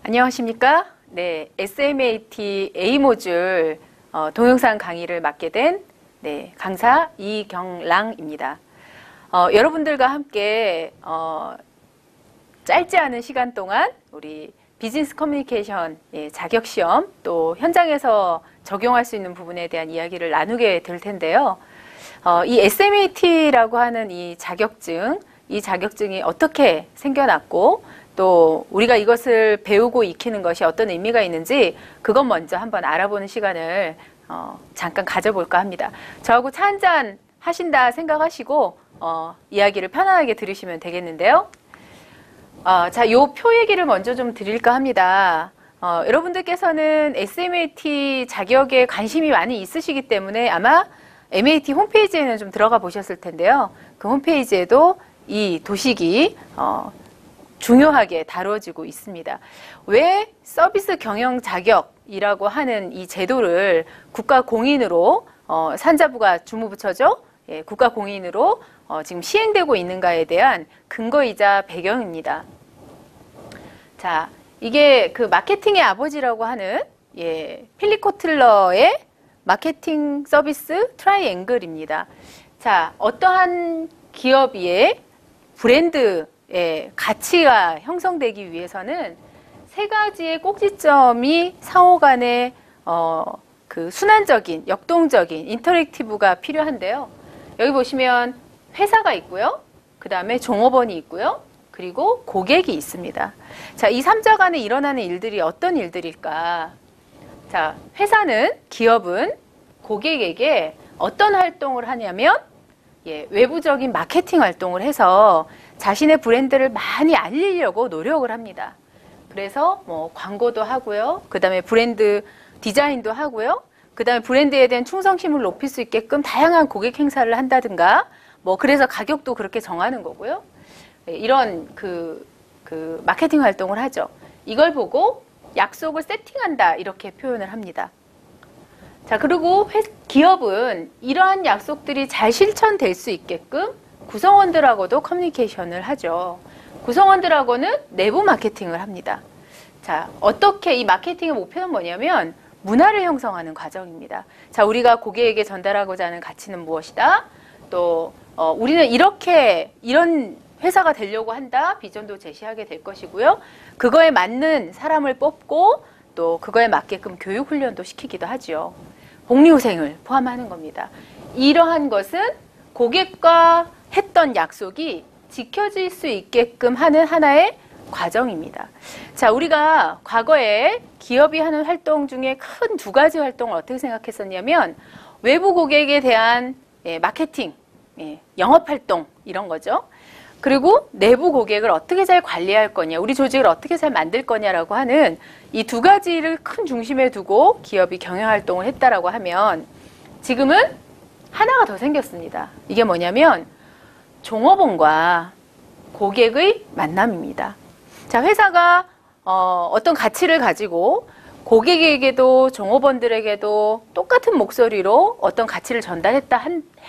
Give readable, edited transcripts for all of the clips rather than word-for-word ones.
안녕하십니까? 네, SMAT A 모듈 동영상 강의를 맡게 된 강사 이경랑입니다. 여러분들과 함께 짧지 않은 시간 동안 우리 비즈니스 커뮤니케이션 자격시험 또 현장에서 적용할 수 있는 부분에 대한 이야기를 나누게 될 텐데요. 이 SMAT라고 하는 이 자격증이 어떻게 생겨났고 또 우리가 이것을 배우고 익히는 것이 어떤 의미가 있는지 그것 먼저 한번 알아보는 시간을 잠깐 가져볼까 합니다. 저하고 차 한잔 하신다 생각하시고 이야기를 편안하게 들으시면 되겠는데요. 자, 요 표 얘기를 먼저 좀 드릴까 합니다. 여러분들께서는 SMAT 자격에 관심이 많이 있으시기 때문에 아마 MAT 홈페이지에는 좀 들어가 보셨을 텐데요. 그 홈페이지에도 이 도식이 중요하게 다뤄지고 있습니다. 왜 서비스 경영 자격이라고 하는 이 제도를 국가 공인으로 산자부가 주무부처죠? 예, 국가 공인으로 지금 시행되고 있는가에 대한 근거이자 배경입니다. 자, 이게 그 마케팅의 아버지라고 하는 필립 코틀러의 마케팅 서비스 트라이앵글입니다. 자, 어떠한 기업의 브랜드의 가치가 형성되기 위해서는 세 가지의 꼭지점이 상호 간에 그 순환적인, 역동적인 인터랙티브가 필요한데요. 여기 보시면 회사가 있고요. 그 다음에 종업원이 있고요. 그리고 고객이 있습니다. 자, 이 3자 간에 일어나는 일들이 어떤 일들일까? 자, 기업은 고객에게 어떤 활동을 하냐면 외부적인 마케팅 활동을 해서 자신의 브랜드를 많이 알리려고 노력을 합니다. 그래서 뭐 광고도 하고요. 그 다음에 브랜드 디자인도 하고요. 그 다음에 브랜드에 대한 충성심을 높일 수 있게끔 다양한 고객 행사를 한다든가 뭐 그래서 가격도 그렇게 정하는 거고요. 이런 그 마케팅 활동을 하죠. 이걸 보고 약속을 세팅한다 이렇게 표현을 합니다. 자, 그리고 기업은 이러한 약속들이 잘 실천될 수 있게끔 구성원들하고도 커뮤니케이션을 하죠. 구성원들하고는 내부 마케팅을 합니다. 자, 어떻게 이 마케팅의 목표는 뭐냐면 문화를 형성하는 과정입니다. 자, 우리가 고객에게 전달하고자 하는 가치는 무엇이다? 또 우리는 이런 회사가 되려고 한다. 비전도 제시하게 될 것이고요. 그거에 맞는 사람을 뽑고 또 그거에 맞게끔 교육 훈련도 시키기도 하죠. 복리후생을 포함하는 겁니다. 이러한 것은 고객과 했던 약속이 지켜질 수 있게끔 하는 하나의 과정입니다. 자, 우리가 과거에 기업이 하는 활동 중에 큰 두 가지 활동을 어떻게 생각했었냐면 외부 고객에 대한 마케팅, 영업활동 이런 거죠. 그리고 내부 고객을 어떻게 잘 관리할 거냐, 우리 조직을 어떻게 잘 만들 거냐라고 하는 이 두 가지를 큰 중심에 두고 기업이 경영활동을 했다라고 하면 지금은 하나가 더 생겼습니다. 이게 뭐냐면 종업원과 고객의 만남입니다. 자, 회사가 어떤 가치를 가지고 고객에게도 종업원들에게도 똑같은 목소리로 어떤 가치를 전달했다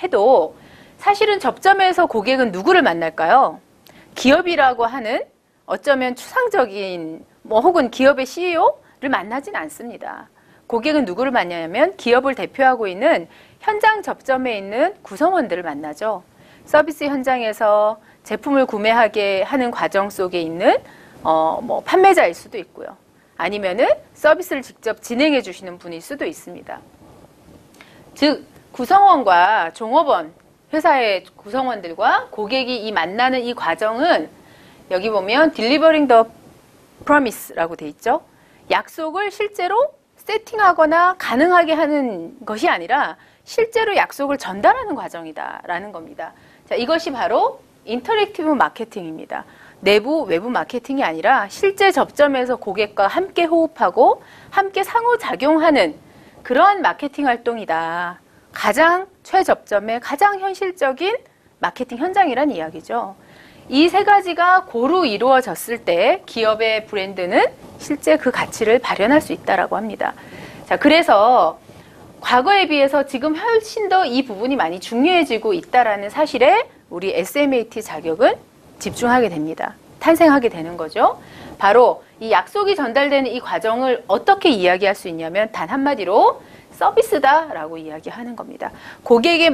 해도 사실은 접점에서 고객은 누구를 만날까요? 기업이라고 하는 어쩌면 추상적인 혹은 기업의 CEO를 만나진 않습니다. 고객은 누구를 만나냐면 기업을 대표하고 있는 현장 접점에 있는 구성원들을 만나죠. 서비스 현장에서 제품을 구매하게 하는 과정 속에 있는 뭐 판매자일 수도 있고요. 아니면은 서비스를 직접 진행해 주시는 분일 수도 있습니다. 즉 구성원과 종업원, 회사의 구성원들과 고객이 이 만나는 이 과정은 여기 보면 delivering the promise라고 돼 있죠. 약속을 실제로 세팅하거나 가능하게 하는 것이 아니라 실제로 약속을 전달하는 과정이다라는 겁니다. 자, 이것이 바로 인터랙티브 마케팅입니다. 내부, 외부 마케팅이 아니라 실제 접점에서 고객과 함께 호흡하고 함께 상호작용하는 그런 마케팅 활동이다. 가장 최접점의 가장 현실적인 마케팅 현장이란 이야기죠. 이 세 가지가 고루 이루어졌을 때 기업의 브랜드는 실제 그 가치를 발현할 수 있다라고 합니다. 자, 그래서 과거에 비해서 지금 훨씬 더 이 부분이 많이 중요해지고 있다라는 사실에 우리 SMAT 자격은 집중하게 됩니다. 탄생하게 되는 거죠. 바로 이 약속이 전달되는 이 과정을 어떻게 이야기할 수 있냐면 단 한마디로 서비스다라고 이야기하는 겁니다. 고객의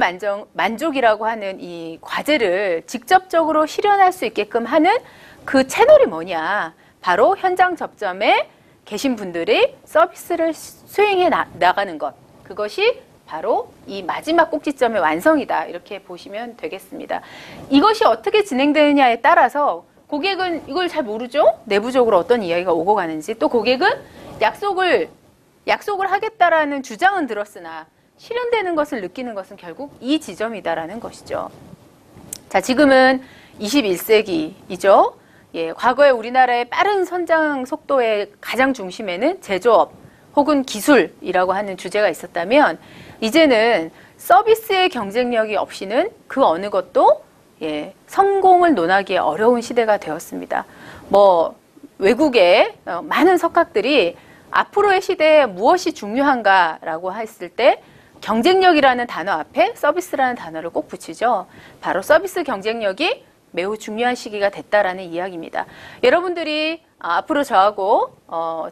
만족이라고 하는 이 과제를 직접적으로 실현할 수 있게끔 하는 그 채널이 뭐냐? 바로 현장 접점에 계신 분들이 서비스를 수행해 나가는 것. 그것이 바로 이 마지막 꼭지점의 완성이다. 이렇게 보시면 되겠습니다. 이것이 어떻게 진행되느냐에 따라서 고객은 이걸 잘 모르죠? 내부적으로 어떤 이야기가 오고 가는지. 또 고객은 약속을 하겠다라는 주장은 들었으나 실현되는 것을 느끼는 것은 결국 이 지점이다라는 것이죠. 자, 지금은 21세기이죠. 예, 과거에 우리나라의 빠른 성장 속도의 가장 중심에는 제조업 혹은 기술이라고 하는 주제가 있었다면 이제는 서비스의 경쟁력이 없이는 그 어느 것도 성공을 논하기 어려운 시대가 되었습니다. 외국의 많은 석학들이 앞으로의 시대에 무엇이 중요한가라고 했을 때 경쟁력이라는 단어 앞에 서비스라는 단어를 꼭 붙이죠. 바로 서비스 경쟁력이 매우 중요한 시기가 됐다라는 이야기입니다. 여러분들이 앞으로 저하고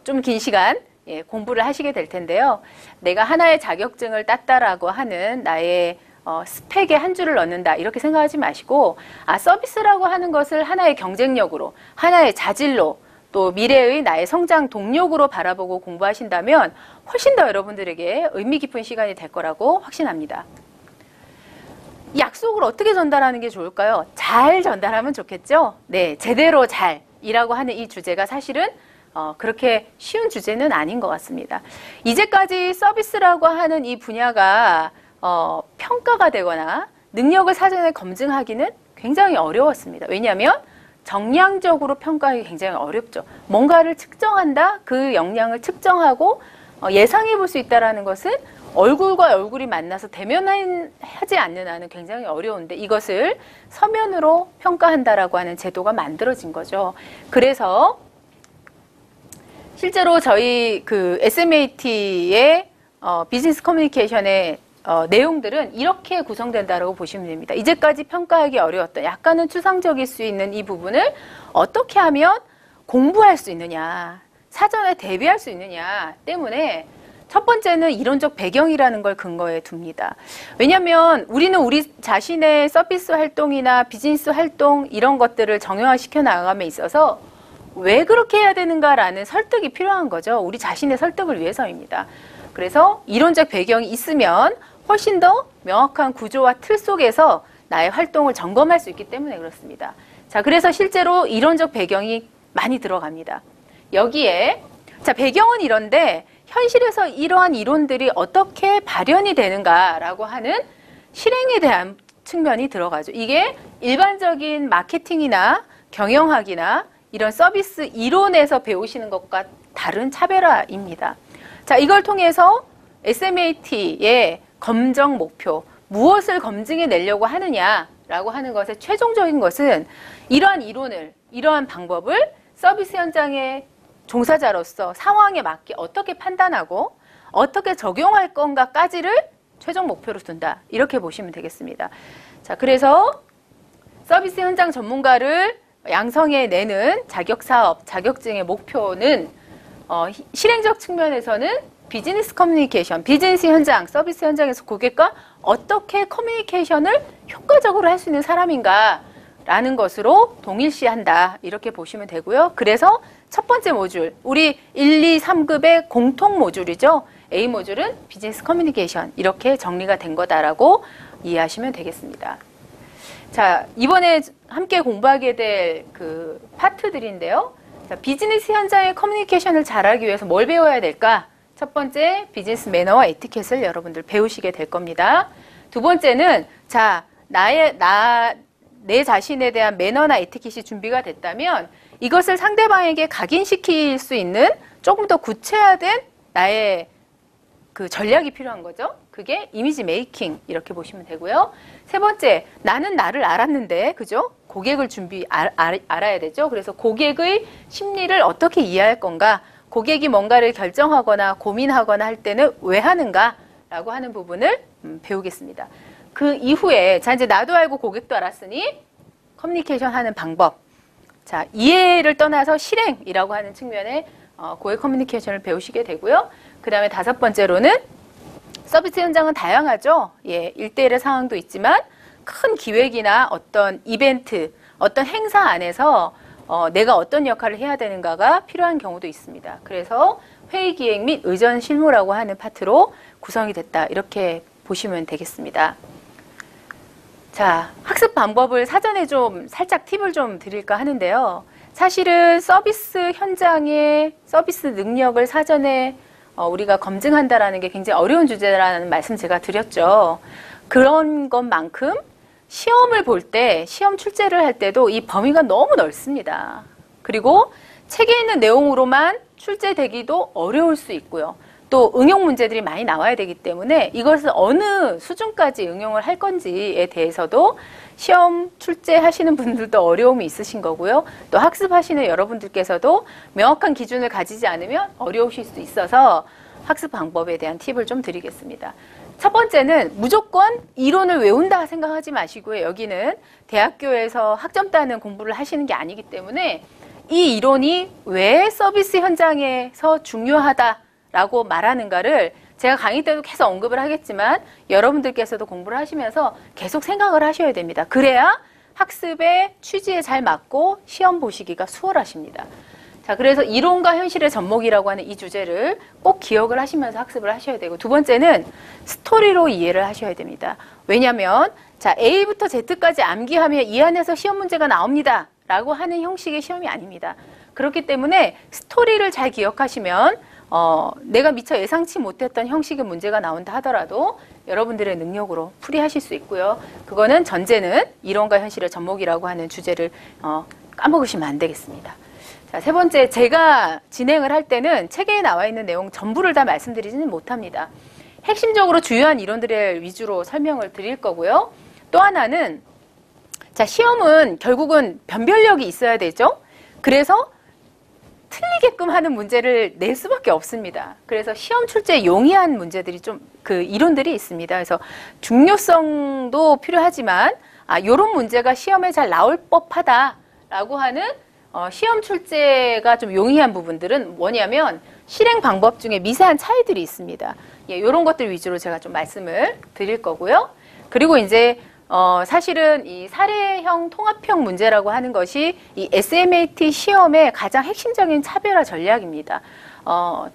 좀 긴 시간 공부를 하시게 될 텐데요. 내가 하나의 자격증을 땄다라고 하는 나의 스펙에 한 줄을 넣는다 이렇게 생각하지 마시고 서비스라고 하는 것을 하나의 경쟁력으로 하나의 자질로 또 미래의 나의 성장 동력으로 바라보고 공부하신다면 훨씬 더 여러분들에게 의미 깊은 시간이 될 거라고 확신합니다. 약속을 어떻게 전달하는 게 좋을까요? 잘 전달하면 좋겠죠? 네, 제대로 잘이라고 하는 이 주제가 사실은 그렇게 쉬운 주제는 아닌 것 같습니다. 이제까지 서비스라고 하는 이 분야가 평가가 되거나 능력을 사전에 검증하기는 굉장히 어려웠습니다. 왜냐하면 정량적으로 평가하기 굉장히 어렵죠. 뭔가를 측정한다, 그 역량을 측정하고 예상해 볼 수 있다는 것은 얼굴과 얼굴이 만나서 대면하지 않는 한은 굉장히 어려운데 이것을 서면으로 평가한다라고 하는 제도가 만들어진 거죠. 그래서 실제로 저희 그 SMAT의 비즈니스 커뮤니케이션의 내용들은 이렇게 구성된다고 보시면 됩니다. 이제까지 평가하기 어려웠던 약간은 추상적일 수 있는 이 부분을 어떻게 하면 공부할 수 있느냐, 사전에 대비할 수 있느냐 때문에 첫 번째는 이론적 배경이라는 걸 근거에 둡니다. 왜냐하면 우리는 우리 자신의 서비스 활동이나 비즈니스 활동 이런 것들을 정형화시켜 나감에 있어서 왜 그렇게 해야 되는가라는 설득이 필요한 거죠. 우리 자신의 설득을 위해서입니다. 그래서 이론적 배경이 있으면 훨씬 더 명확한 구조와 틀 속에서 나의 활동을 점검할 수 있기 때문에 그렇습니다. 자, 그래서 실제로 이론적 배경이 많이 들어갑니다. 여기에 자, 배경은 이런데 현실에서 이러한 이론들이 어떻게 발현이 되는가라고 하는 실행에 대한 측면이 들어가죠. 이게 일반적인 마케팅이나 경영학이나 이런 서비스 이론에서 배우시는 것과 다른 차별화입니다. 자, 이걸 통해서 SMAT의 검정 목표, 무엇을 검증해 내려고 하느냐라고 하는 것의 최종적인 것은 이러한 이론을, 이러한 방법을 서비스 현장의 종사자로서 상황에 맞게 어떻게 판단하고 어떻게 적용할 건가까지를 최종 목표로 둔다. 이렇게 보시면 되겠습니다. 자, 그래서 서비스 현장 전문가를 양성해내는 자격사업, 자격증의 목표는 실행적 측면에서는 비즈니스 커뮤니케이션, 비즈니스 현장, 서비스 현장에서 고객과 어떻게 커뮤니케이션을 효과적으로 할 수 있는 사람인가 라는 것으로 동일시한다. 이렇게 보시면 되고요. 그래서 첫 번째 모듈, 우리 1, 2, 3급의 공통 모듈이죠. A 모듈은 비즈니스 커뮤니케이션 이렇게 정리가 된 거다라고 이해하시면 되겠습니다. 자, 이번에 함께 공부하게 될 그 파트들인데요. 자, 비즈니스 현장의 커뮤니케이션을 잘하기 위해서 뭘 배워야 될까? 첫 번째, 비즈니스 매너와 에티켓을 여러분들 배우시게 될 겁니다. 두 번째는 자, 내 자신에 대한 매너나 에티켓이 준비가 됐다면 이것을 상대방에게 각인시킬 수 있는 조금 더 구체화된 나의 그 전략이 필요한 거죠. 그게 이미지 메이킹 이렇게 보시면 되고요. 세 번째, 나는 나를 알았는데, 그죠? 고객을 알아야 되죠. 그래서 고객의 심리를 어떻게 이해할 건가? 고객이 뭔가를 결정하거나 고민하거나 할 때는 왜 하는가라고 하는 부분을 배우겠습니다. 그 이후에 자, 이제 나도 알고 고객도 알았으니 커뮤니케이션 하는 방법. 자, 이해를 떠나서 실행이라고 하는 측면에 고객 커뮤니케이션을 배우시게 되고요. 그 다음에 5번째로는 서비스 현장은 다양하죠. 예, 1대1의 상황도 있지만 큰 기획이나 어떤 이벤트, 어떤 행사 안에서 내가 어떤 역할을 해야 되는가가 필요한 경우도 있습니다. 그래서 회의 기획 및 의전 실무라고 하는 파트로 구성이 됐다. 이렇게 보시면 되겠습니다. 자, 학습 방법을 사전에 좀 살짝 팁을 좀 드릴까 하는데요. 사실은 서비스 현장의 서비스 능력을 사전에 우리가 검증한다라는 게 굉장히 어려운 주제라는 말씀 제가 드렸죠. 그런 것만큼 시험을 볼 때, 시험 출제를 할 때도 이 범위가 너무 넓습니다. 그리고 책에 있는 내용으로만 출제되기도 어려울 수 있고요. 또 응용 문제들이 많이 나와야 되기 때문에 이것을 어느 수준까지 응용을 할 건지에 대해서도 시험 출제하시는 분들도 어려움이 있으신 거고요. 또 학습하시는 여러분들께서도 명확한 기준을 가지지 않으면 어려우실 수 있어서 학습 방법에 대한 팁을 좀 드리겠습니다. 첫 번째는 무조건 이론을 외운다 생각하지 마시고요. 여기는 대학교에서 학점 따는 공부를 하시는 게 아니기 때문에 이 이론이 왜 서비스 현장에서 중요하다라고 말하는가를 제가 강의 때도 계속 언급을 하겠지만 여러분들께서도 공부를 하시면서 계속 생각을 하셔야 됩니다. 그래야 학습의 취지에 잘 맞고 시험 보시기가 수월하십니다. 자, 그래서 이론과 현실의 접목이라고 하는 이 주제를 꼭 기억을 하시면서 학습을 하셔야 되고, 두 번째는 스토리로 이해를 하셔야 됩니다. 왜냐하면 자, A부터 Z까지 암기하면 이 안에서 시험 문제가 나옵니다 라고 하는 형식의 시험이 아닙니다. 그렇기 때문에 스토리를 잘 기억하시면 내가 미처 예상치 못했던 형식의 문제가 나온다 하더라도 여러분들의 능력으로 풀이하실 수 있고요. 그거는 전제는 이론과 현실의 접목이라고 하는 주제를 까먹으시면 안 되겠습니다. 자, 세 번째, 제가 진행을 할 때는 책에 나와 있는 내용 전부를 다 말씀드리지는 못합니다. 핵심적으로 주요한 이론들을 위주로 설명을 드릴 거고요. 또 하나는 자, 시험은 결국은 변별력이 있어야 되죠. 그래서 틀리게끔 하는 문제를 낼 수밖에 없습니다. 그래서 시험 출제에 용이한 문제들이 좀 그 이론들이 있습니다. 그래서 중요성도 필요하지만 요런 문제가 시험에 잘 나올 법하다라고 하는 시험 출제가 좀 용이한 부분들은 뭐냐면 실행 방법 중에 미세한 차이들이 있습니다. 예, 요런 것들 위주로 제가 좀 말씀을 드릴 거고요. 그리고 이제 사실은 이 사례형 통합형 문제라고 하는 것이 이 SMAT 시험의 가장 핵심적인 차별화 전략입니다.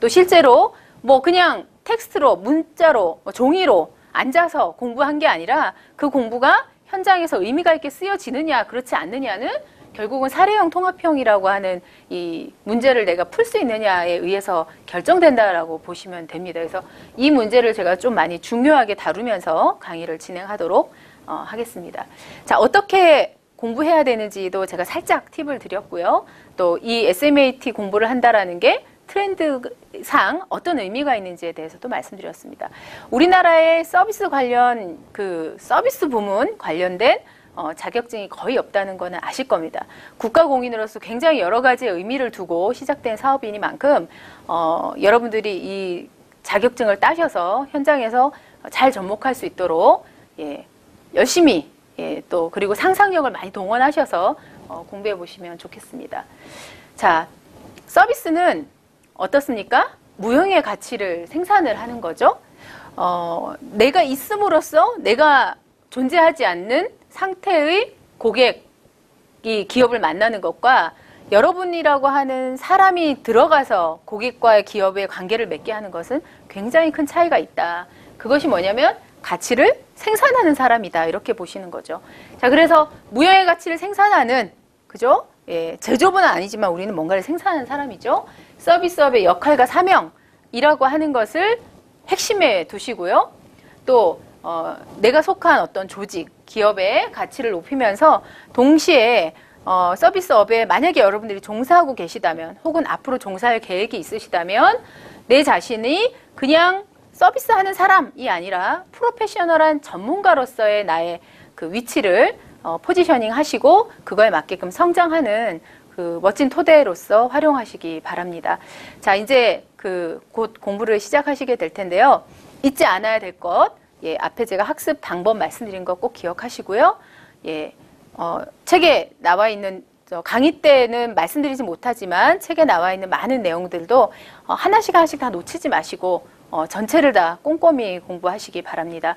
또 실제로 뭐 그냥 텍스트로, 문자로, 종이로 앉아서 공부한 게 아니라 그 공부가 현장에서 의미가 있게 쓰여지느냐, 그렇지 않느냐는 결국은 사례형 통합형이라고 하는 이 문제를 내가 풀 수 있느냐에 의해서 결정된다라고 보시면 됩니다. 그래서 이 문제를 제가 좀 많이 중요하게 다루면서 강의를 진행하도록 하겠습니다. 자, 어떻게 공부해야 되는지도 제가 살짝 팁을 드렸고요. 또 이 SMAT 공부를 한다라는 게 트렌드상 어떤 의미가 있는지에 대해서도 말씀드렸습니다. 우리나라의 서비스 관련 서비스 부문 관련된 자격증이 거의 없다는 거는 아실 겁니다. 국가공인으로서 굉장히 여러 가지 의미를 두고 시작된 사업이니만큼 여러분들이 이 자격증을 따셔서 현장에서 잘 접목할 수 있도록 열심히 또 그리고 상상력을 많이 동원하셔서 공부해 보시면 좋겠습니다. 자, 서비스는 어떻습니까? 무형의 가치를 생산을 하는 거죠. 내가 있음으로써 내가 존재하지 않는 상태의 고객이 기업을 만나는 것과 여러분이라고 하는 사람이 들어가서 고객과의 기업의 관계를 맺게 하는 것은 굉장히 큰 차이가 있다. 그것이 뭐냐면 가치를 생산하는 사람이다. 이렇게 보시는 거죠. 자, 그래서 무형의 가치를 생산하는, 그죠? 예, 제조업은 아니지만 우리는 뭔가를 생산하는 사람이죠. 서비스업의 역할과 사명이라고 하는 것을 핵심에 두시고요. 또 내가 속한 어떤 조직, 기업의 가치를 높이면서 동시에 서비스업에 만약에 여러분들이 종사하고 계시다면 혹은 앞으로 종사할 계획이 있으시다면 내 자신이 그냥 서비스하는 사람이 아니라 프로페셔널한 전문가로서의 나의 그 위치를 포지셔닝 하시고 그거에 맞게끔 성장하는 그 멋진 토대로서 활용하시기 바랍니다. 자, 이제 곧 공부를 시작하시게 될 텐데요. 잊지 않아야 될 것, 앞에 제가 학습 방법 말씀드린 거 꼭 기억하시고요. 책에 나와 있는 강의 때는 말씀드리지 못하지만 책에 나와 있는 많은 내용들도 하나씩 하나씩 다 놓치지 마시고 전체를 다 꼼꼼히 공부하시기 바랍니다.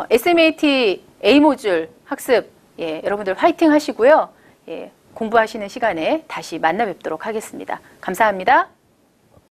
SMAT A 모듈 학습 여러분들 화이팅 하시고요. 공부하시는 시간에 다시 만나 뵙도록 하겠습니다. 감사합니다.